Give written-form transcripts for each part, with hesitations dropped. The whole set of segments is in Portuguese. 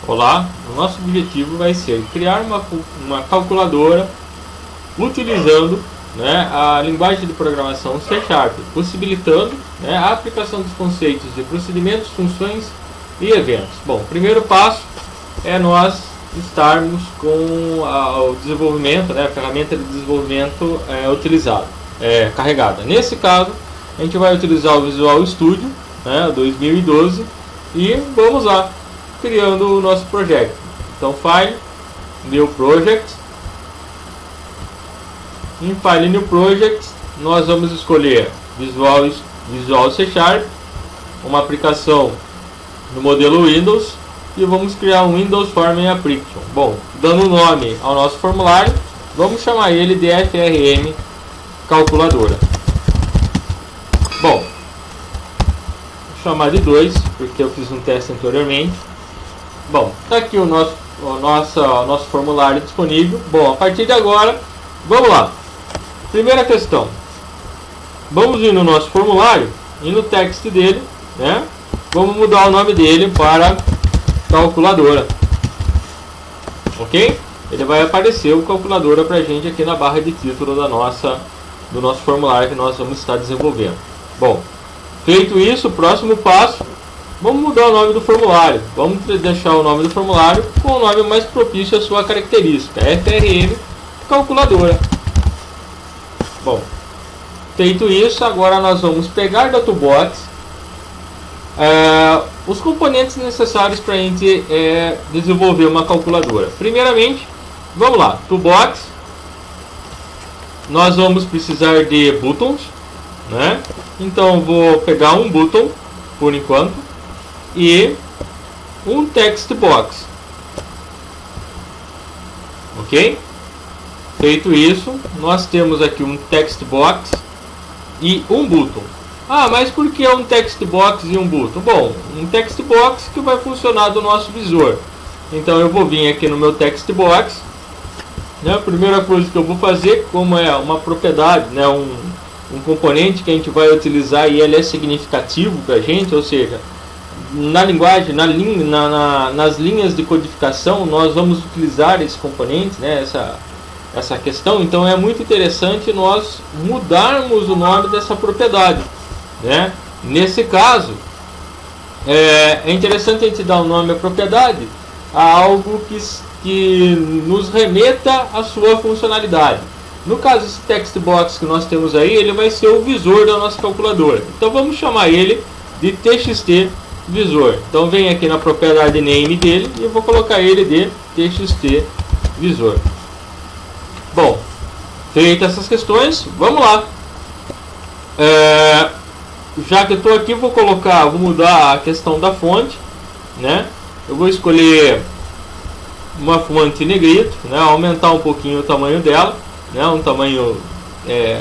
Olá, o nosso objetivo vai ser criar uma calculadora utilizando, a linguagem de programação C#, possibilitando, a aplicação dos conceitos de procedimentos, funções e eventos. Bom, o primeiro passo é nós estarmos com o desenvolvimento, a ferramenta de desenvolvimento carregada. Nesse caso, a gente vai utilizar o Visual Studio 2012 e vamos lá, criando o nosso projeto. Então, File, New Project. Em File New Project, nós vamos escolher Visual C#, uma aplicação no modelo Windows, e vamos criar um Windows Form Application. Bom, dando nome ao nosso formulário, vamos chamar ele de FRM Calculadora. Bom, vou chamar de 2, porque eu fiz um teste anteriormente. Bom, está aqui o nosso formulário disponível. Bom, a partir de agora, vamos lá. Primeira questão. Vamos ir no nosso formulário e no text dele, vamos mudar o nome dele para calculadora. Ok? Ele vai aparecer o calculadora para a gente aqui na barra de título do nosso formulário que nós vamos estar desenvolvendo. Bom, feito isso, o próximo passo, vamos mudar o nome do formulário. Vamos deixar o nome do formulário com o nome mais propício à sua característica, FRM Calculadora. Bom, feito isso, agora nós vamos pegar da Toolbox os componentes necessários para a gente desenvolver uma calculadora. Primeiramente, vamos lá, Toolbox, nós vamos precisar de buttons, então vou pegar um button por enquanto e um text box, ok? Feito isso, nós temos aqui um text box e um button. Ah, mas por que um text box e um button? Bom, um text box que vai funcionar do nosso visor. Então eu vou vir aqui no meu text box. A primeira coisa que eu vou fazer, como é uma propriedade, um componente que a gente vai utilizar e ele é significativo para a gente, ou seja, na linguagem, nas linhas de codificação, nós vamos utilizar esse componente, essa questão. Então é muito interessante nós mudarmos o nome dessa propriedade. Nesse caso, é interessante a gente dar o nome à propriedade a algo que nos remeta à sua funcionalidade. No caso, esse text box que nós temos aí, ele vai ser o visor da nossa calculadora. Então vamos chamar ele de txt visor. Então vem aqui na propriedade name dele e eu vou colocar ele de txt visor. Bom, feitas essas questões, vamos lá. Já que eu estou aqui, vou mudar a questão da fonte, Eu vou escolher uma fonte negrito, aumentar um pouquinho o tamanho dela, um tamanho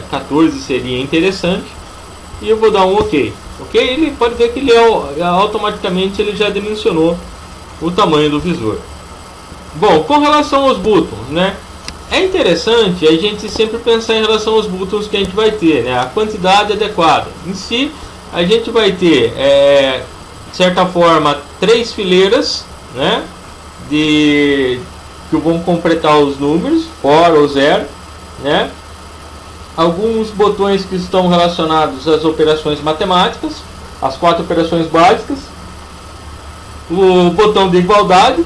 14 seria interessante, e eu vou dar um OK. OK, ele pode ver que ele automaticamente ele já dimensionou o tamanho do visor. Bom, com relação aos buttons, é interessante a gente sempre pensar em relação aos buttons que a gente vai ter, a quantidade adequada. Em si, a gente vai ter, de certa forma, 3 fileiras, que vão completar os números, for ou zero, Alguns botões que estão relacionados às operações matemáticas, as 4 operações básicas, o botão de igualdade,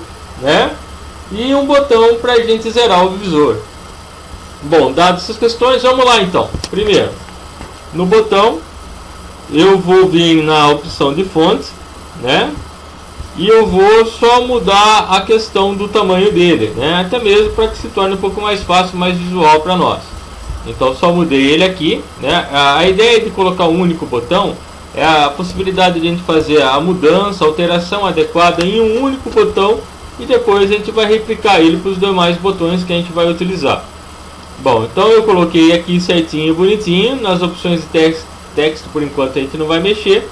e um botão para a gente zerar o visor. Bom, dadas essas questões, vamos lá então. Primeiro, no botão, eu vou vir na opção de fontes, e eu vou só mudar a questão do tamanho dele, até mesmo para que se torne um pouco mais fácil, mais visual para nós. Então só mudei ele aqui, A ideia de colocar um único botão é a possibilidade de a gente fazer a mudança, a alteração adequada em um único botão, e depois a gente vai replicar ele para os demais botões que a gente vai utilizar. Bom, então eu coloquei aqui certinho e bonitinho. Nas opções de texto por enquanto a gente não vai mexer.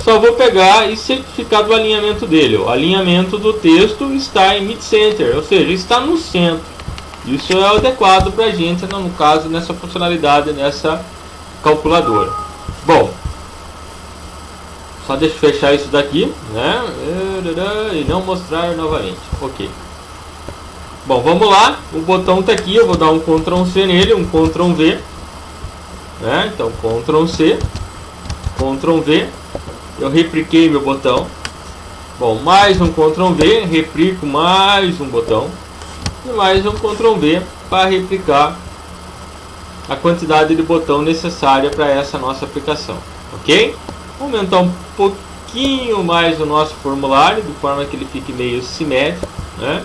Só vou pegar e certificar do alinhamento dele. O alinhamento do texto está em mid-center, ou seja, está no centro. Isso é adequado para a gente, no caso, nessa funcionalidade, nessa calculadora. Bom, só deixa eu fechar isso daqui, né? E não mostrar novamente. Ok. Bom, vamos lá. O botão está aqui. Eu vou dar um Ctrl C nele, um Ctrl V, né? Então Ctrl C, Ctrl V. Eu repliquei meu botão. Bom, mais um Ctrl V, replico mais um botão e mais um Ctrl V para replicar a quantidade de botão necessária para essa nossa aplicação, ok? Vou aumentar um pouquinho mais o nosso formulário, de forma que ele fique meio simétrico, né?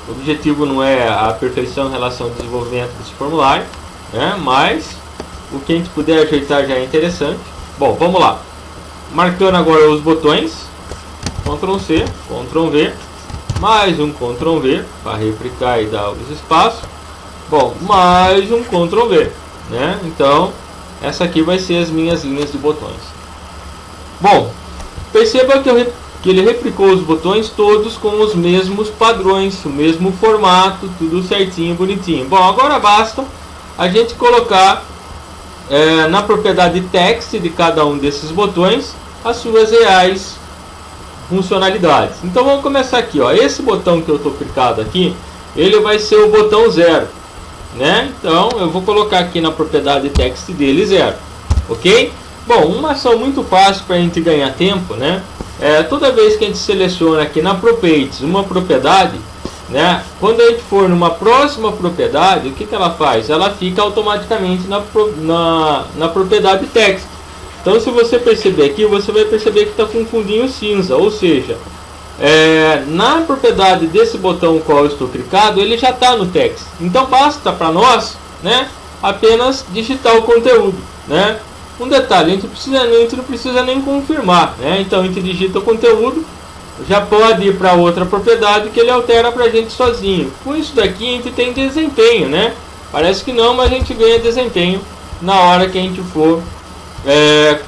O objetivo não é a perfeição em relação ao desenvolvimento desse formulário, né? Mas o que a gente puder ajeitar já é interessante. Bom, vamos lá. Marcando agora os botões, Ctrl C, Ctrl V, mais um Ctrl V para replicar e dar os espaços. Bom, mais um Ctrl V, né? Então, essa aqui vai ser as minhas linhas de botões. Bom, perceba que ele replicou os botões todos com os mesmos padrões, o mesmo formato, tudo certinho, bonitinho. Bom, agora basta a gente colocar na propriedade text de cada um desses botões as suas reais funcionalidades. Então vamos começar aqui, ó. Esse botão que eu estou clicado aqui, ele vai ser o botão 0, né? Então eu vou colocar aqui na propriedade text dele 0, ok? Bom, uma ação muito fácil para a gente ganhar tempo, né? Toda vez que a gente seleciona aqui na properties uma propriedade, né? Quando a gente for numa próxima propriedade, o que ela faz? Ela fica automaticamente na propriedade text. Então, se você perceber aqui, você vai perceber que está com um fundinho cinza, ou seja, na propriedade desse botão qual eu estou clicado, ele já está no text. Então, basta para nós, né, apenas digitar o conteúdo, né? Um detalhe, a gente não precisa nem confirmar, né? Então, a gente digita o conteúdo, já pode ir para outra propriedade que ele altera para a gente sozinho. Com isso daqui, a gente tem desempenho, né? Parece que não, mas a gente ganha desempenho na hora que a gente for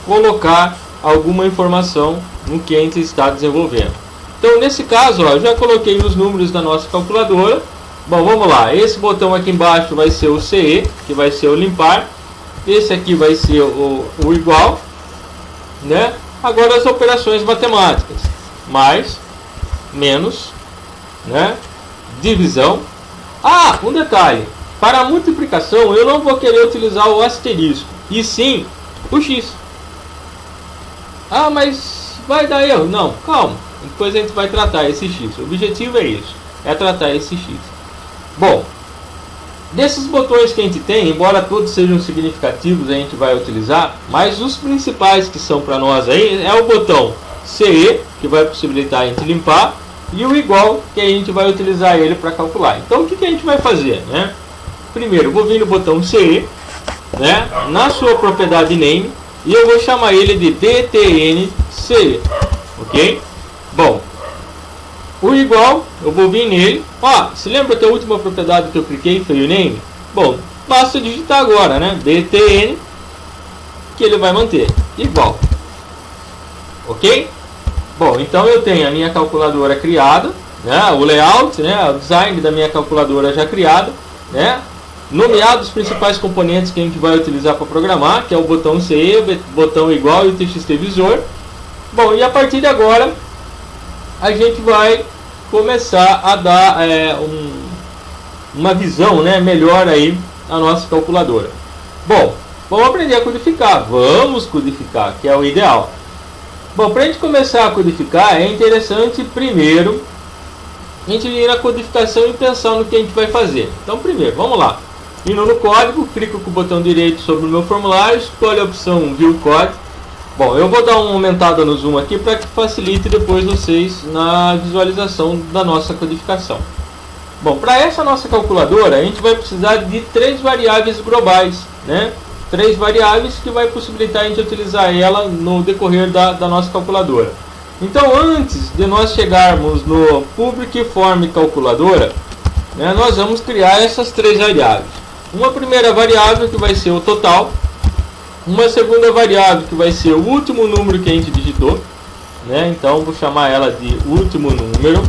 colocar alguma informação no que a gente está desenvolvendo. Então nesse caso, ó, eu já coloquei os números da nossa calculadora. Bom, vamos lá. Esse botão aqui embaixo vai ser o CE, que vai ser o limpar. Esse aqui vai ser o igual, né? Agora as operações matemáticas: mais, menos, né? Divisão. Ah, um detalhe: para a multiplicação eu não vou querer utilizar o asterisco, e sim o X. Ah, mas vai dar erro. Não, calma. Depois a gente vai tratar esse X. O objetivo é isso, é tratar esse X. Bom, desses botões que a gente tem, embora todos sejam significativos, a gente vai utilizar, mas os principais que são para nós aí é o botão CE, que vai possibilitar a gente limpar, e o igual, que a gente vai utilizar ele para calcular. Então o que a gente vai fazer, né? Primeiro, eu vou vir no botão CE, né, na sua propriedade name, e eu vou chamar ele de btnce, ok? Bom, o igual, eu vou vir nele. Ó, se lembra que a última propriedade que eu cliquei foi o name? Bom, basta digitar agora, né, btn, que ele vai manter igual, ok? Bom, então eu tenho a minha calculadora criada, né, o layout, né, o design da minha calculadora já criada, né, nomeado os principais componentes que a gente vai utilizar para programar, que é o botão CE, o botão igual e o TXT visor. Bom, e a partir de agora a gente vai começar a dar uma visão, né, melhor aí a nossa calculadora. Bom, vamos aprender a codificar. Vamos codificar, que é o ideal. Bom, para a gente começar a codificar, é interessante primeiro a gente ir na codificação e pensar no que a gente vai fazer. Então, primeiro, vamos lá. Indo no código, clico com o botão direito sobre o meu formulário, escolho a opção View Code. Bom, eu vou dar uma aumentada no zoom aqui para que facilite depois vocês na visualização da nossa codificação. Bom, para essa nossa calculadora, a gente vai precisar de 3 variáveis globais, né? 3 variáveis que vai possibilitar a gente utilizar ela no decorrer da nossa calculadora. Então, antes de nós chegarmos no Public Form Calculadora, né, nós vamos criar essas 3 variáveis. Uma primeira variável que vai ser o total, uma segunda variável que vai ser o último número que a gente digitou, né? Então vou chamar ela de último número,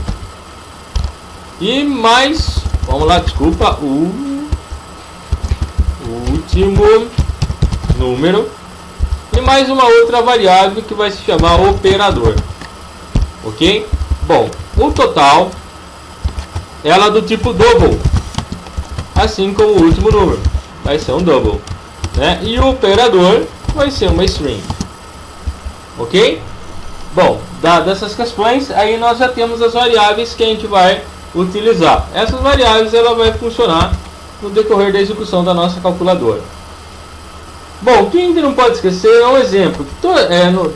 e mais, vamos lá, desculpa, o último número, e mais uma outra variável que vai se chamar operador. Ok? Bom, o total, ela é do tipo double, assim como o último número, vai ser um double, né? E o operador vai ser uma string. Ok? Bom, dadas essas questões, aí nós já temos as variáveis que a gente vai utilizar. Essas variáveis ela vai funcionar no decorrer da execução da nossa calculadora. Bom, o que a gente não pode esquecer é um exemplo.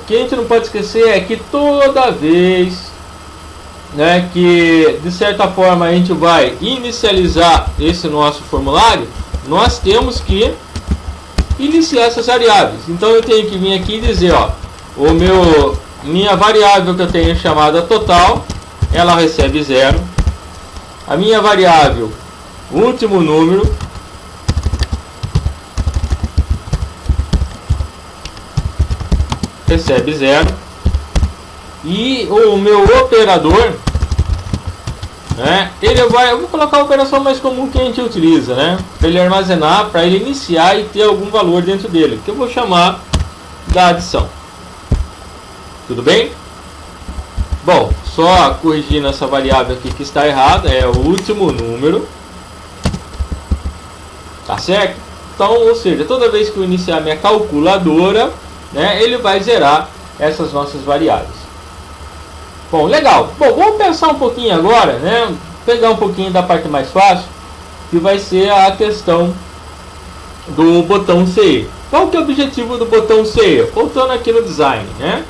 Que a gente não pode esquecer é que toda vez, né, que de certa forma a gente vai inicializar esse nosso formulário, nós temos que iniciar essas variáveis. Então eu tenho que vir aqui e dizer, ó, minha variável que eu tenho chamada total, ela recebe 0. A minha variável último número recebe 0. E o meu operador, né, eu vou colocar a operação mais comum que a gente utiliza, né, para ele armazenar, para ele iniciar e ter algum valor dentro dele, que eu vou chamar da adição. Tudo bem? Bom, só corrigindo essa variável aqui que está errada, é o último número, tá certo? Então, ou seja, toda vez que eu iniciar minha calculadora, né, ele vai zerar essas nossas variáveis. Bom, legal. Bom, vamos pensar um pouquinho agora, né? Pegar um pouquinho da parte mais fácil, que vai ser a questão do botão CE. Qual que é o objetivo do botão CE? Voltando aqui no design, né?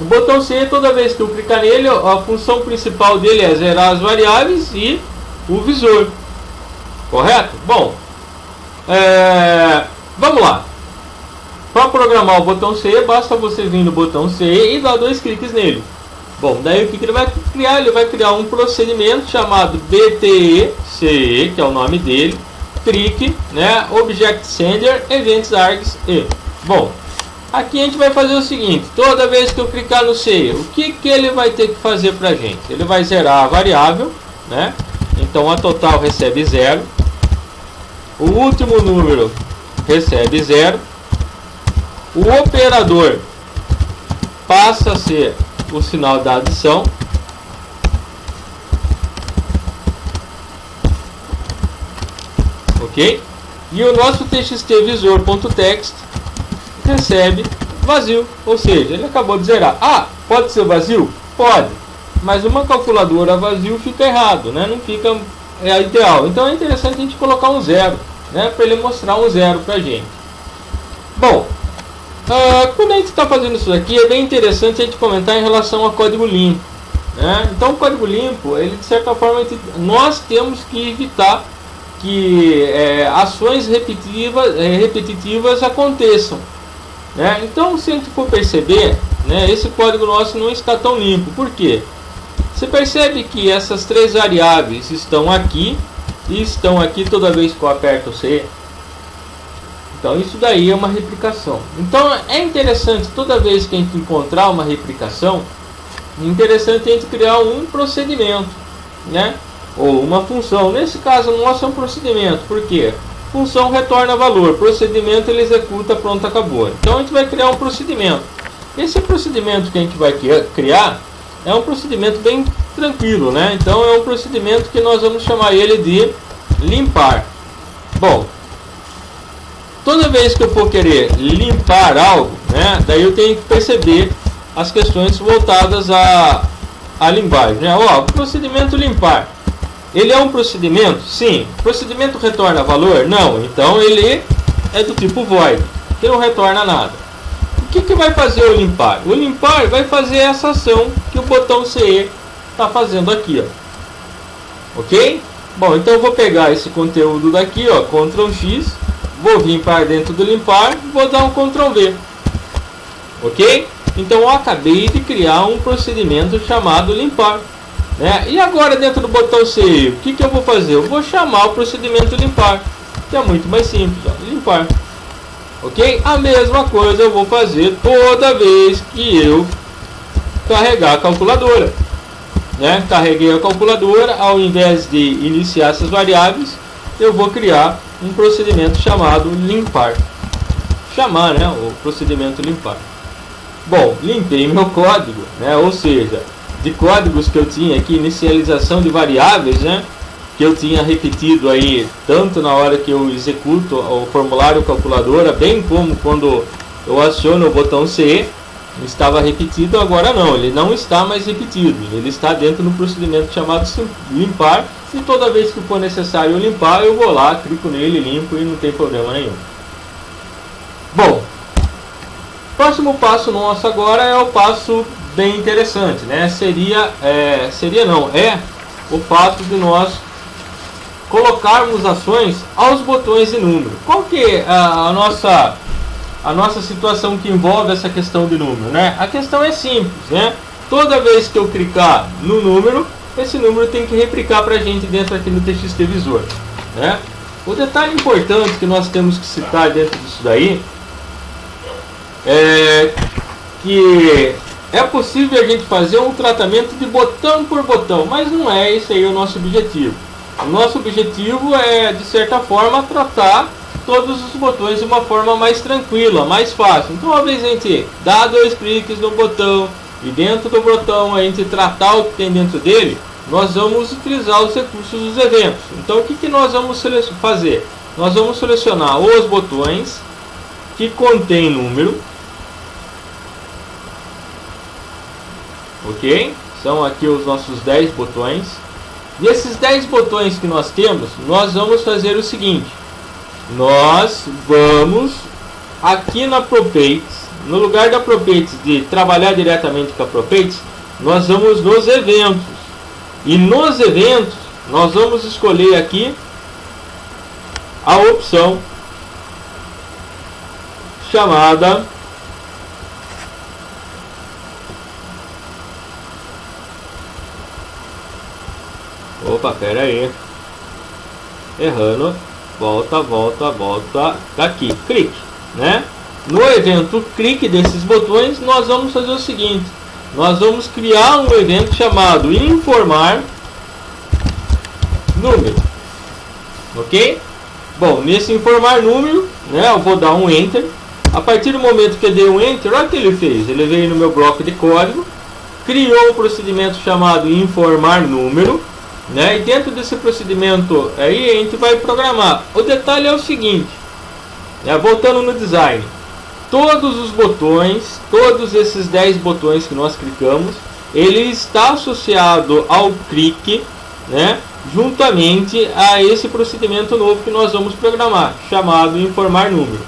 O botão CE, toda vez que eu clicar nele, a função principal dele é zerar as variáveis e o visor. Correto? Bom, vamos lá. Para programar o botão CE, basta você vir no botão CE e dar 2 cliques nele. Bom, daí o que ele vai criar? Ele vai criar um procedimento chamado BTE-CE, que é o nome dele, trick, né, Object Sender, Events Args E. Bom, aqui a gente vai fazer o seguinte, toda vez que eu clicar no CE, o que ele vai ter que fazer para a gente? Ele vai zerar a variável, né? Então a total recebe 0, o último número recebe 0, o operador passa a ser o sinal da adição, ok? E o nosso txt visor.text recebe vazio, ou seja, ele acabou de zerar. Ah, pode ser vazio? Pode, mas uma calculadora vazio fica errado, né? Não fica ideal. Então é interessante a gente colocar um 0, né? Para ele mostrar um 0 para a gente. Bom, quando a gente está fazendo isso aqui, é bem interessante a gente comentar em relação a código limpo, né? Então, o código limpo, ele de certa forma, nós temos que evitar que ações repetitivas aconteçam, né? Então, se a gente for perceber, né, esse código nosso não está tão limpo. Por quê? Você percebe que essas 3 variáveis estão aqui e estão aqui toda vez que eu aperto C. Então isso daí é uma replicação. Então é interessante, toda vez que a gente encontrar uma replicação, é interessante a gente criar um procedimento, né? Ou uma função. Nesse caso nosso é um procedimento. Por quê? Função retorna valor, procedimento ele executa, pronto, acabou. Então a gente vai criar um procedimento. Esse procedimento que a gente vai criar é um procedimento bem tranquilo, né? Então é um procedimento que nós vamos chamar ele de limpar. Bom, toda vez que eu for querer limpar algo, né, daí eu tenho que perceber as questões voltadas à linguagem, né? Ó, o procedimento limpar, ele é um procedimento? Sim. Procedimento retorna valor? Não. Então ele é do tipo void, que não retorna nada. O que vai fazer o limpar? O limpar vai fazer essa ação que o botão CE está fazendo aqui, ó. Ok? Bom, então eu vou pegar esse conteúdo daqui, ó, Ctrl X, vou vir para dentro do limpar, vou dar um Ctrl V, ok? Então eu acabei de criar um procedimento chamado limpar, né? E agora dentro do botão CE, o que eu vou fazer? Eu vou chamar o procedimento limpar, que é muito mais simples, ó, limpar, ok? A mesma coisa eu vou fazer toda vez que eu carregar a calculadora, né? Carreguei a calculadora, ao invés de iniciar essas variáveis, eu vou criar um procedimento chamado limpar. chamar, né, o procedimento limpar. Bom, limpei meu código, né, ou seja, de códigos que eu tinha aqui, inicialização de variáveis, né, que eu tinha repetido aí tanto na hora que eu executo o formulário calculadora, bem como quando eu aciono o botão CE, estava repetido. Agora não, ele não está mais repetido, ele está dentro do procedimento chamado limpar, e toda vez que for necessário limpar, eu vou lá, clico nele, limpo e não tem problema nenhum. Bom, próximo passo nosso agora é o passo bem interessante, né? É o fato de nós colocarmos ações aos botões de número. Qual que é a nossa situação que envolve essa questão de número, né? A questão é simples, né? Toda vez que eu clicar no número, esse número tem que replicar para a gente dentro aqui no TXT Visor, né? O detalhe importante que nós temos que citar dentro disso daí é que é possível a gente fazer um tratamento de botão por botão, mas não é esse aí o nosso objetivo. O nosso objetivo é, de certa forma, tratar todos os botões de uma forma mais tranquila, mais fácil. Então, uma vez a gente dá 2 cliques no botão e dentro do botão a gente tratar o que tem dentro dele, nós vamos utilizar os recursos dos eventos. Então, o que nós vamos fazer? Nós vamos selecionar os botões que contêm número. Ok? São aqui os nossos 10 botões. E esses 10 botões que nós temos, nós vamos fazer o seguinte. Nós vamos aqui na Properties, no lugar da Properties de trabalhar diretamente com a Properties, nós vamos nos eventos. E nos eventos, nós vamos escolher aqui a opção chamada opa, pera aí, errando, volta aqui, clique, né? No evento clique desses botões, nós vamos fazer o seguinte, nós vamos criar um evento chamado informar número, ok? Bom, nesse informar número, né, eu vou dar um enter. A partir do momento que eu dei um enter, olha o que ele fez, ele veio no meu bloco de código, criou um procedimento chamado informar número, né? E dentro desse procedimento aí a gente vai programar. O detalhe é o seguinte, né? Voltando no design, todos os botões, todos esses 10 botões que nós clicamos, ele está associado ao clique, né? Juntamente a esse procedimento novo que nós vamos programar, chamado informar número.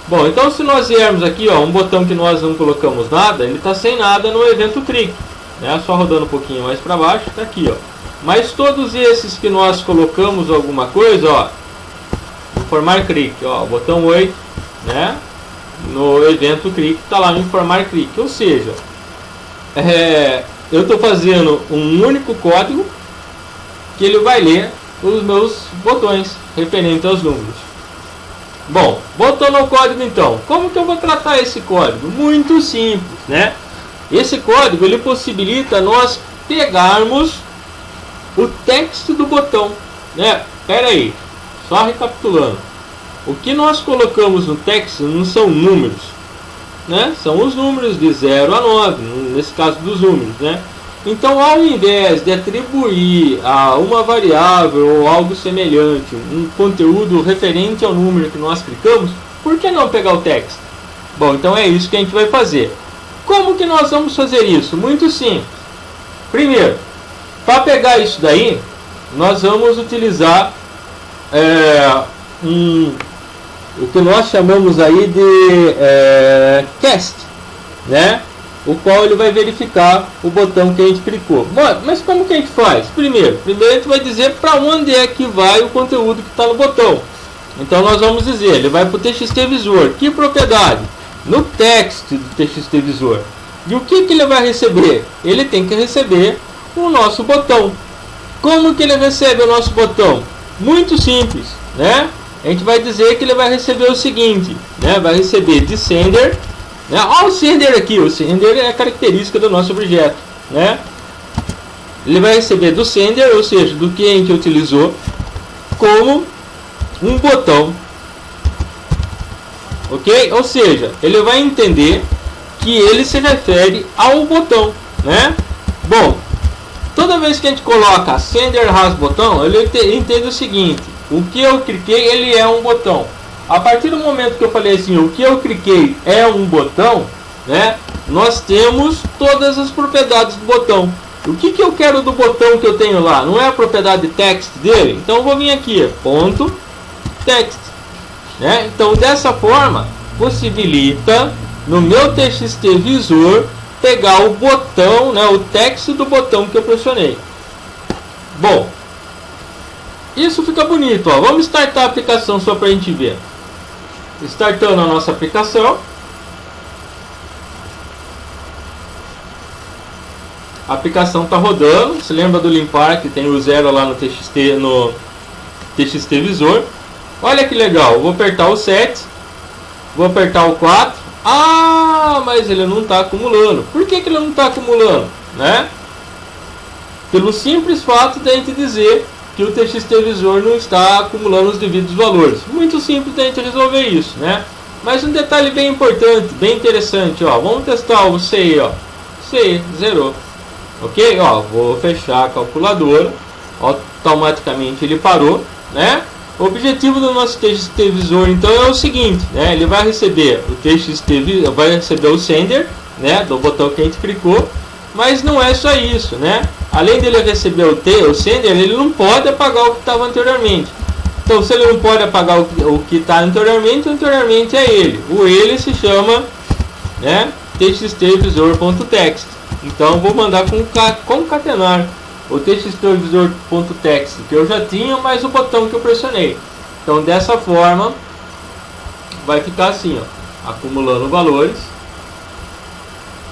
Bom, então se nós viermos aqui, ó, um botão que nós não colocamos nada, ele está sem nada no evento clique, né? Só rodando um pouquinho mais para baixo, está aqui, ó. Mas todos esses que nós colocamos alguma coisa, ó, informar clique, ó, botão 8, né, no evento clique, está lá no informar clique. Ou seja, eu estou fazendo um único código que ele vai ler os meus botões referente aos números. Bom, voltando ao código então, como que eu vou tratar esse código? Muito simples, né? Esse código ele possibilita nós pegarmos o texto do botão, né? Pera aí, só recapitulando. O que nós colocamos no texto não são números, né? São os números de 0 a 9, nesse caso dos números, né? Então, ao invés de atribuir a uma variável ou algo semelhante um conteúdo referente ao número que nós clicamos, por que não pegar o texto? Bom, então é isso que a gente vai fazer. Como que nós vamos fazer isso? Muito simples. Primeiro, para pegar isso daí, nós vamos utilizar o que nós chamamos aí de cast, né? O qual ele vai verificar o botão que a gente clicou. Bom, mas como que a gente faz? Primeiro a gente vai dizer para onde é que vai o conteúdo que está no botão. Então nós vamos dizer, ele vai para o TXT Visor. Que propriedade? No text do TXT Visor. E o que ele vai receber? Ele tem que receber o nosso botão. Como que ele recebe o nosso botão? Muito simples, né? A gente vai dizer que ele vai receber o seguinte, né? Vai receber de sender, né? Olha o sender aqui, o sender é a característica do nosso objeto, né? Ele vai receber do sender, ou seja, do que a gente utilizou como um botão, ok? Ou seja, ele vai entender que ele se refere ao botão, né? Bom, toda vez que a gente coloca sender has botão, ele entende o seguinte: o que eu cliquei, ele é um botão. A partir do momento que eu falei assim, o que eu cliquei é um botão, né? Nós temos todas as propriedades do botão. O que eu quero do botão que eu tenho lá? Não é a propriedade text dele? Então eu vou vir aqui, ponto text, né? Então dessa forma possibilita no meu TXT visor pegar o botão, né, o text do botão que eu pressionei. Bom, isso fica bonito, ó. Vamos startar a aplicação só para a gente ver. Startando a nossa aplicação. A aplicação está rodando. Se lembra do limpar que tem o 0 lá no TXT visor. Olha que legal. Eu vou apertar o 7. Vou apertar o 4. Ah, mas ele não está acumulando. Por que ele não está acumulando, né? Pelo simples fato de a gente dizer que o TXT visor não está acumulando os devidos valores. Muito simples de a gente resolver isso, né? Mas um detalhe bem importante, bem interessante, ó. Vamos testar o CI, ó. CI zerou. Ok? Ó, vou fechar a calculadora. Automaticamente ele parou, né? O objetivo do nosso TXT visor então é o seguinte, né? Ele vai receber o TXT, vai receber o sender, né, do botão que a gente clicou, mas não é só isso, né? Além dele receber o sender, ele não pode apagar o que estava anteriormente. Então, se ele não pode apagar o que está anteriormente é ele. O ele se chama, né, txtvisor.text. Então, vou mandar concatenar o txtvisor.text que eu já tinha, mais o botão que eu pressionei. Então, dessa forma, vai ficar assim, ó, acumulando valores.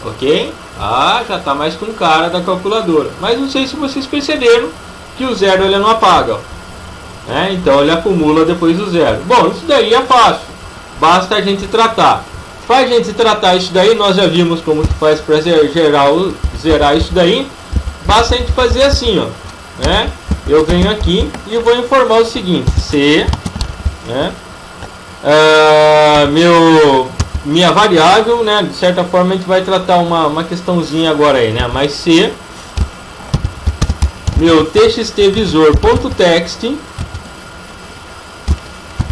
Ok? Ah, já está mais com cara da calculadora. Mas não sei se vocês perceberam que o 0 ele não apaga, ó. Então ele acumula depois do 0. Bom, isso daí é fácil. Basta a gente tratar. Para a gente tratar isso daí, nós já vimos como que faz para zerar isso daí. Basta a gente fazer assim, ó, né? Eu venho aqui e vou informar o seguinte: C, né? Minha variável, né? De certa forma a gente vai tratar uma questãozinha agora aí, né? Mas C, meu txtvisor.text,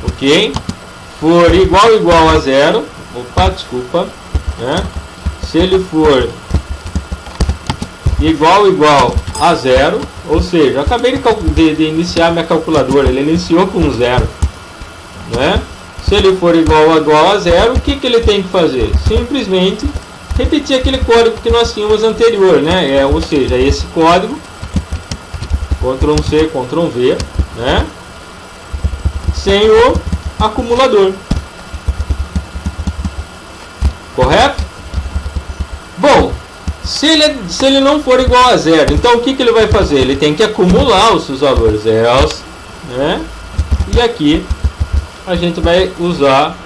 ok? For igual a 0, opa, desculpa, né? Se ele for igual a 0, ou seja, eu acabei de iniciar minha calculadora, ele iniciou com 0, né? Se ele for igual a 0, o que ele tem que fazer? Simplesmente repetir aquele código que nós tínhamos anterior, né? Ou seja, esse código, Ctrl C, Ctrl V, né? Sem o acumulador. Correto? Bom, se ele não for igual a 0, então o que ele vai fazer? Ele tem que acumular os seus valores, else, né? E aqui a gente vai usar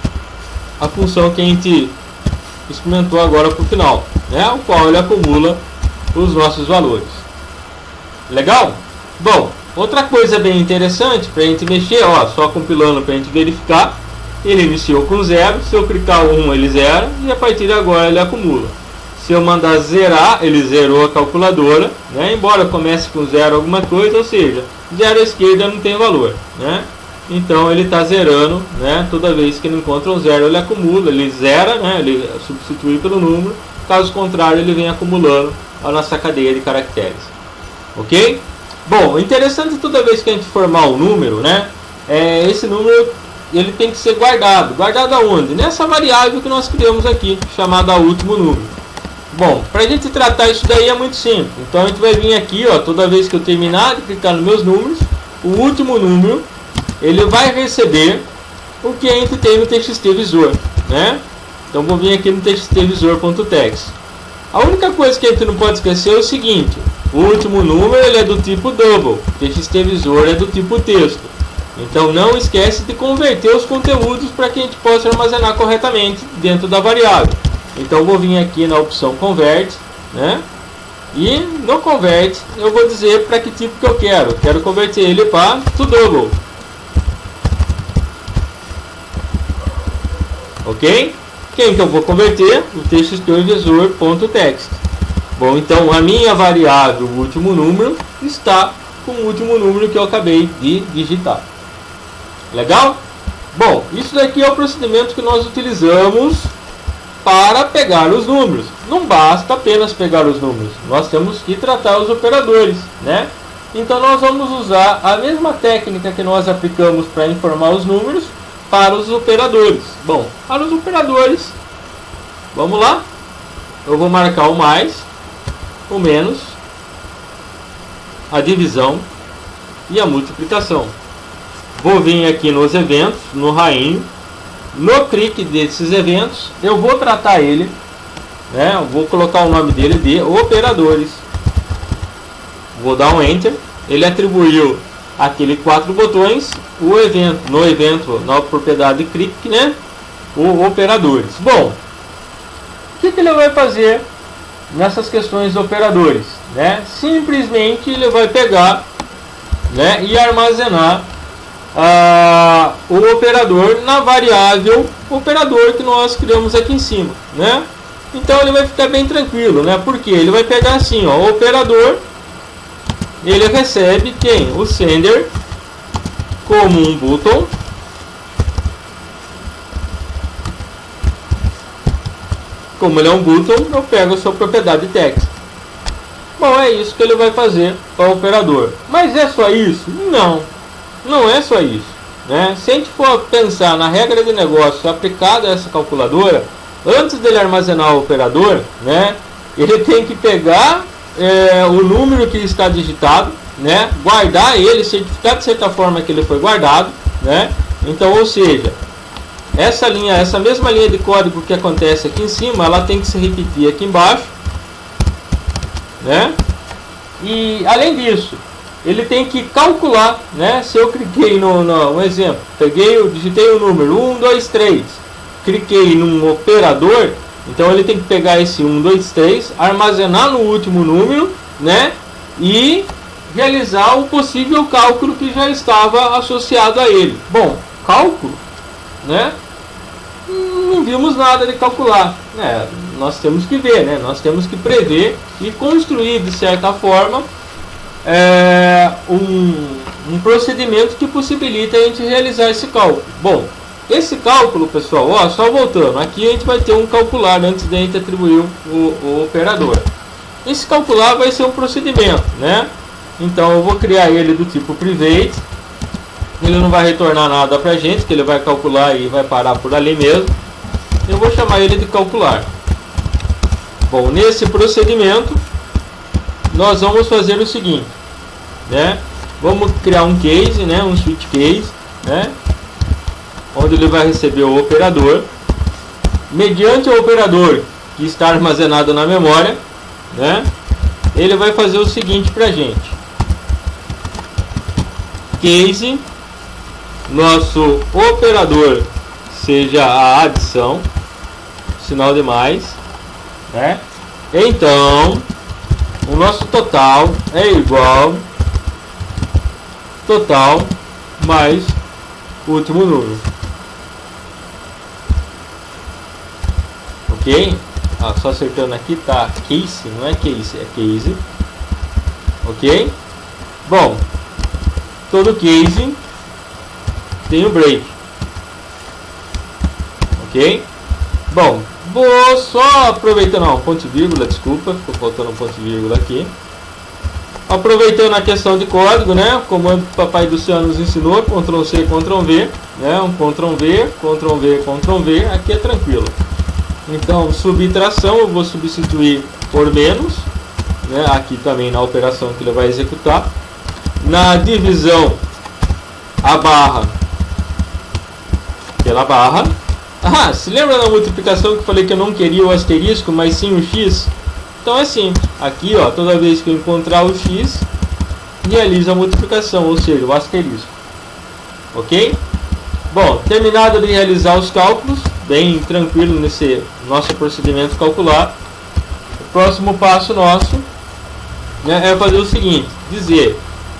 a função que a gente experimentou agora para o final, né? O qual ele acumula os nossos valores. Legal? Bom, outra coisa bem interessante para a gente mexer, ó, só compilando para a gente verificar. Ele iniciou com 0, se eu clicar 1 ele zera e a partir de agora ele acumula. Se eu mandar zerar, ele zerou a calculadora, né? Embora comece com 0 alguma coisa, ou seja, 0 à esquerda não tem valor, né? Então ele está zerando, né? Toda vez que ele encontra um 0 ele acumula, ele zera, né? Ele substitui pelo número. Caso contrário, ele vem acumulando a nossa cadeia de caracteres. Ok? Bom, interessante, toda vez que a gente formar um número, né? Esse número ele tem que ser guardado. Guardado aonde? Nessa variável que nós criamos aqui, chamada último número. Bom, para a gente tratar isso daí é muito simples. Então a gente vai vir aqui, ó, toda vez que eu terminar de clicar nos meus números, o último número ele vai receber o que a gente tem no TXT visor, né? Então vou vir aqui no txtvisor.text. A única coisa que a gente não pode esquecer é o seguinte: o último número ele é do tipo double, TXT visor é do tipo texto. Então não esquece de converter os conteúdos para que a gente possa armazenar corretamente dentro da variável. Então vou vir aqui na opção convert, né? E no convert eu vou dizer para que tipo que eu quero. Quero converter ele para to double. ok? Quem que eu vou converter? O TXT-revisor.text. Bom, então a minha variável, o último número, está com o último número que eu acabei de digitar. Legal? Bom, isso daqui é o procedimento que nós utilizamos para pegar os números. Não basta apenas pegar os números, nós temos que tratar os operadores, né? Então nós vamos usar a mesma técnica que nós aplicamos para informar os números para os operadores. Bom, para os operadores, vamos lá. Eu vou marcar o mais, o menos, a divisão e a multiplicação. Vou vir aqui nos eventos, no rainho, no clique desses eventos, eu vou tratar ele, né? Eu vou colocar o nome dele de operadores. Vou dar um enter. Ele atribuiu aquele 4 botões, o evento, no evento, na propriedade clique, né? O operadores. Bom, o que ele vai fazer nessas questões de operadores, né? Simplesmente ele vai pegar, né, e armazenar o operador na variável operador que nós criamos aqui em cima, né? Então ele vai ficar bem tranquilo, né? Porque ele vai pegar assim, ó, o operador, ele recebe quem? O sender como um button, como ele é um button, eu pego a sua propriedade text. Bom, é isso que ele vai fazer para o operador. Mas é só isso? Não, não é só isso, né? Se a gente for pensar na regra de negócio aplicada a essa calculadora, antes dele armazenar o operador, né, ele tem que pegar o número que está digitado, né, guardar ele, certificar de certa forma que ele foi guardado, né? Então, ou seja, essa mesma linha de código que acontece aqui em cima, ela tem que se repetir aqui embaixo, né? E além disso, ele tem que calcular, né? Se eu cliquei no exemplo, digitei o número 1, 2, 3, cliquei num operador, então ele tem que pegar esse 1, 2, 3, armazenar no último número, né? E realizar o possível cálculo que já estava associado a ele. Bom, cálculo, né? Não vimos nada de calcular, né? Nós temos que ver, né? Nós temos que prever e construir de certa forma um procedimento que possibilita a gente realizar esse cálculo. Bom, esse cálculo, pessoal, ó, só voltando, aqui a gente vai ter um calcular antes de a gente atribuir o operador. Esse calcular vai ser um procedimento, né? Então eu vou criar ele do tipo private. Ele não vai retornar nada pra gente, que ele vai calcular e vai parar por ali mesmo. Eu vou chamar ele de calcular. Bom, nesse procedimento nós vamos fazer o seguinte, né? Vamos criar um case, né? Um switch case, né? Onde ele vai receber o operador. Mediante o operador que está armazenado na memória, né? Ele vai fazer o seguinte pra gente: case, nosso operador seja a adição, sinal de mais, né? Então o nosso total é igual total mais o último número, ok? Só acertando aqui, tá case, não é case, é case, ok? Bom, todo case tem o break, ok? Bom, vou só aproveitar, não, ponto e vírgula, desculpa, ficou faltando um ponto e vírgula aqui. Aproveitando a questão de código, né? O comando que o papai do céu nos ensinou, Ctrl C, Ctrl V, né? Um Ctrl V, Ctrl V, Ctrl V, aqui é tranquilo. Então, subtração eu vou substituir por menos, né? Aqui também na operação que ele vai executar. Na divisão, a barra pela barra. Ah, se lembra da multiplicação que eu falei que eu não queria o asterisco, mas sim o x? Então é simples. Aqui, ó, toda vez que eu encontrar o x, realiza a multiplicação, ou seja, o asterisco. Ok? Bom, terminado de realizar os cálculos, bem tranquilo nesse nosso procedimento calcular, o próximo passo nosso, né, é fazer o seguinte: dizer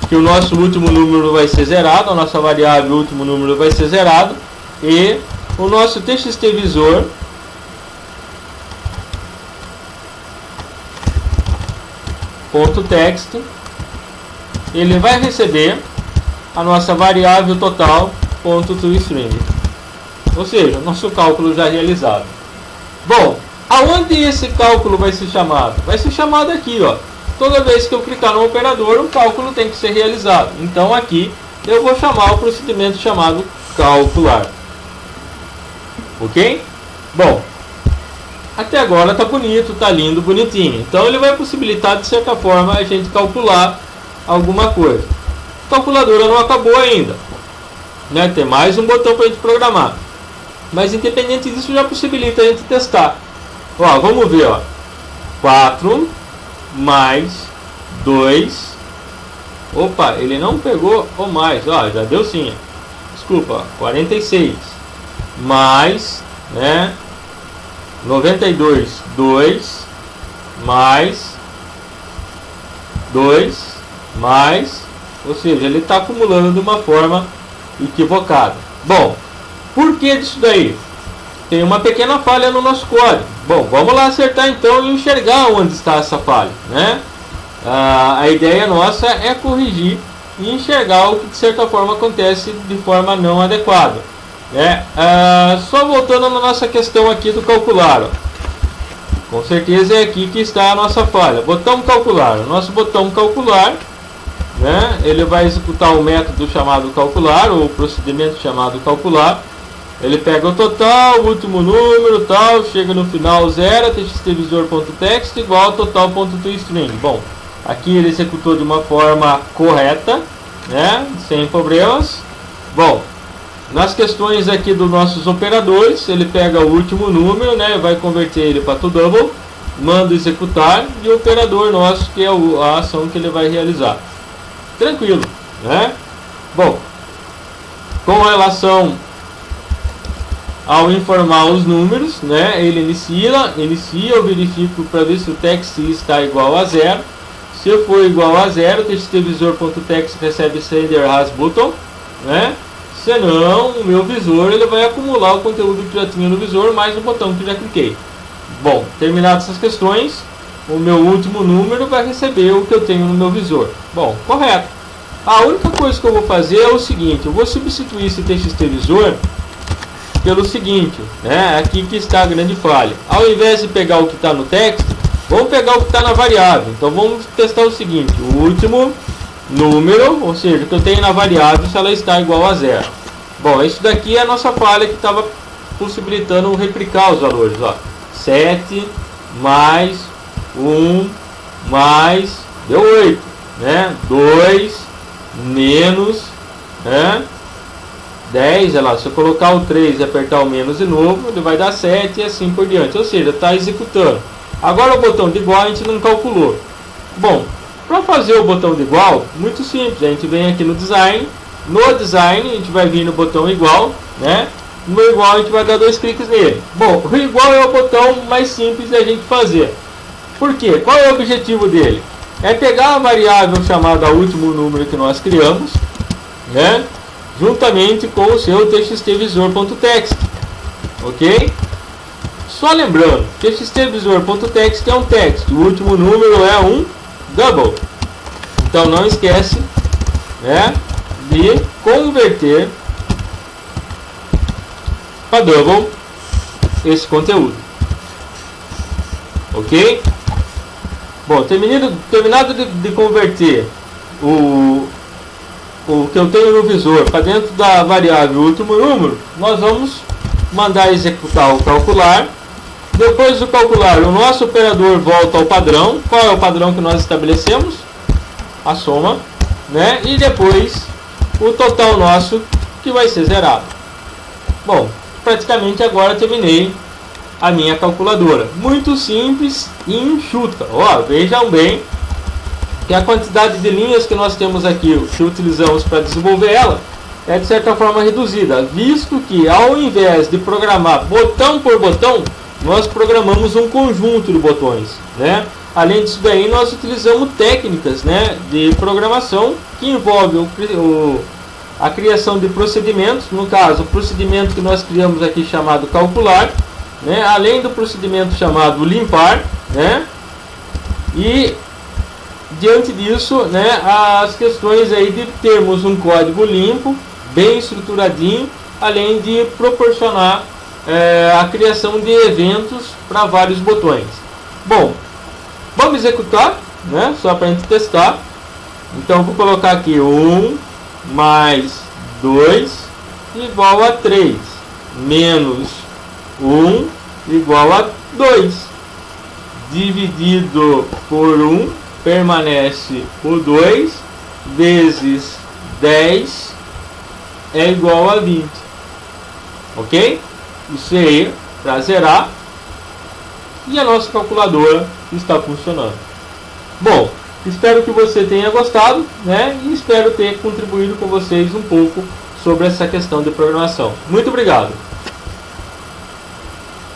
que o nosso último número vai ser zerado, a nossa variável último número vai ser zerado, e o nosso TXT visor .text, ele vai receber a nossa variável total .toString, ou seja, nosso cálculo já realizado. Bom, aonde esse cálculo vai ser chamado? Vai ser chamado aqui, ó. Toda vez que eu clicar no operador, o cálculo tem que ser realizado. Então aqui eu vou chamar o procedimento chamado calcular. Ok? Bom, até agora tá bonito, tá lindo, bonitinho. Então ele vai possibilitar de certa forma a gente calcular alguma coisa. A calculadora não acabou ainda, né? Tem mais um botão para a gente programar. Mas independente disso, já possibilita a gente testar. Ó, vamos ver, ó. 4 mais 2. Opa, ele não pegou o mais, ó, já deu sim. Desculpa, 46 mais, né? 92, 2 mais 2 mais, ou seja, ele está acumulando de uma forma equivocada. Bom, por que disso daí? Tem uma pequena falha no nosso código. Bom, vamos lá acertar então e enxergar onde está essa falha, né? A ideia nossa é corrigir e enxergar o que de certa forma acontece de forma não adequada, né? Só voltando na nossa questão aqui do calcular, ó. Com certeza é aqui que está a nossa falha. Botão calcular. O nosso botão calcular, né? Ele vai executar o método chamado calcular, ou o procedimento chamado calcular. Ele pega o total, o último número, tal, chega no final 0, txtvisor.text igual a total.toString. Bom, aqui ele executou de uma forma correta, né? Sem problemas. Bom, nas questões aqui dos nossos operadores, ele pega o último número, né? Vai converter ele para toDouble, manda executar, e o operador nosso, que é a ação que ele vai realizar. Tranquilo, né? Bom, com relação ao informar os números, né? Ele inicia, eu verifico para ver se o text está igual a 0. Se for igual a 0, o txtvisor.text recebe sender has button, né? Senão, o meu visor ele vai acumular o conteúdo que já tinha no visor mais o botão que já cliquei. Bom, terminadas essas questões, o meu último número vai receber o que eu tenho no meu visor. Bom, correto. A única coisa que eu vou fazer é o seguinte: eu vou substituir esse txtvisor pelo seguinte, né? Aqui que está a grande falha. Ao invés de pegar o que está no text, vamos pegar o que está na variável. Então vamos testar o seguinte: o último número, ou seja, o que eu tenho na variável, se ela está igual a 0. Bom, isso daqui é a nossa falha que estava possibilitando replicar os valores, ó. 7 mais 1 mais, deu 8, né? 2 menos, né? 10, olha lá, se eu colocar o 3 e apertar o menos de novo, ele vai dar 7 e assim por diante, ou seja, está executando. Agora o botão de igual a gente não calculou. Bom, para fazer o botão de igual, muito simples, a gente vem aqui no design, a gente vai vir no botão igual, né? No igual a gente vai dar 2 cliques nele. Bom, o igual é o botão mais simples da gente fazer. Por quê? Qual é o objetivo dele? É pegar a variável chamada último número que nós criamos, né? Juntamente com o seu txtvisor.text, ok? Só lembrando, txtvisor.text é um text, o último número é um double, então não esquece, né, de converter para double esse conteúdo, ok? Bom, terminado de converter o que eu tenho no visor para dentro da variável último número, nós vamos mandar executar o calcular. Depois do calcular, o nosso operador volta ao padrão. Qual é o padrão que nós estabelecemos? A soma, né? E depois o total nosso, que vai ser zerado. Bom, praticamente agora terminei a minha calculadora. Muito simples e enxuta. Ó, vejam bem que a quantidade de linhas que nós temos aqui, que utilizamos para desenvolver ela, é de certa forma reduzida, visto que ao invés de programar botão por botão, nós programamos um conjunto de botões, né? Além disso daí, nós utilizamos técnicas, né, de programação que envolve a criação de procedimentos, no caso, o procedimento que nós criamos aqui chamado calcular, né? Além do procedimento chamado limpar, né? E diante disso, né, as questões aí de termos um código limpo, bem estruturadinho, além de proporcionar a criação de eventos para vários botões. Bom, vamos executar, né, só para a gente testar. Então vou colocar aqui 1 mais 2 igual a 3, menos 1 igual a 2, dividido por 1 permanece o 2, vezes 10 é igual a 20. Ok? Isso aí para zerar. E a nossa calculadora está funcionando. Bom, espero que você tenha gostado, né? E espero ter contribuído com vocês um pouco sobre essa questão de programação. Muito obrigado!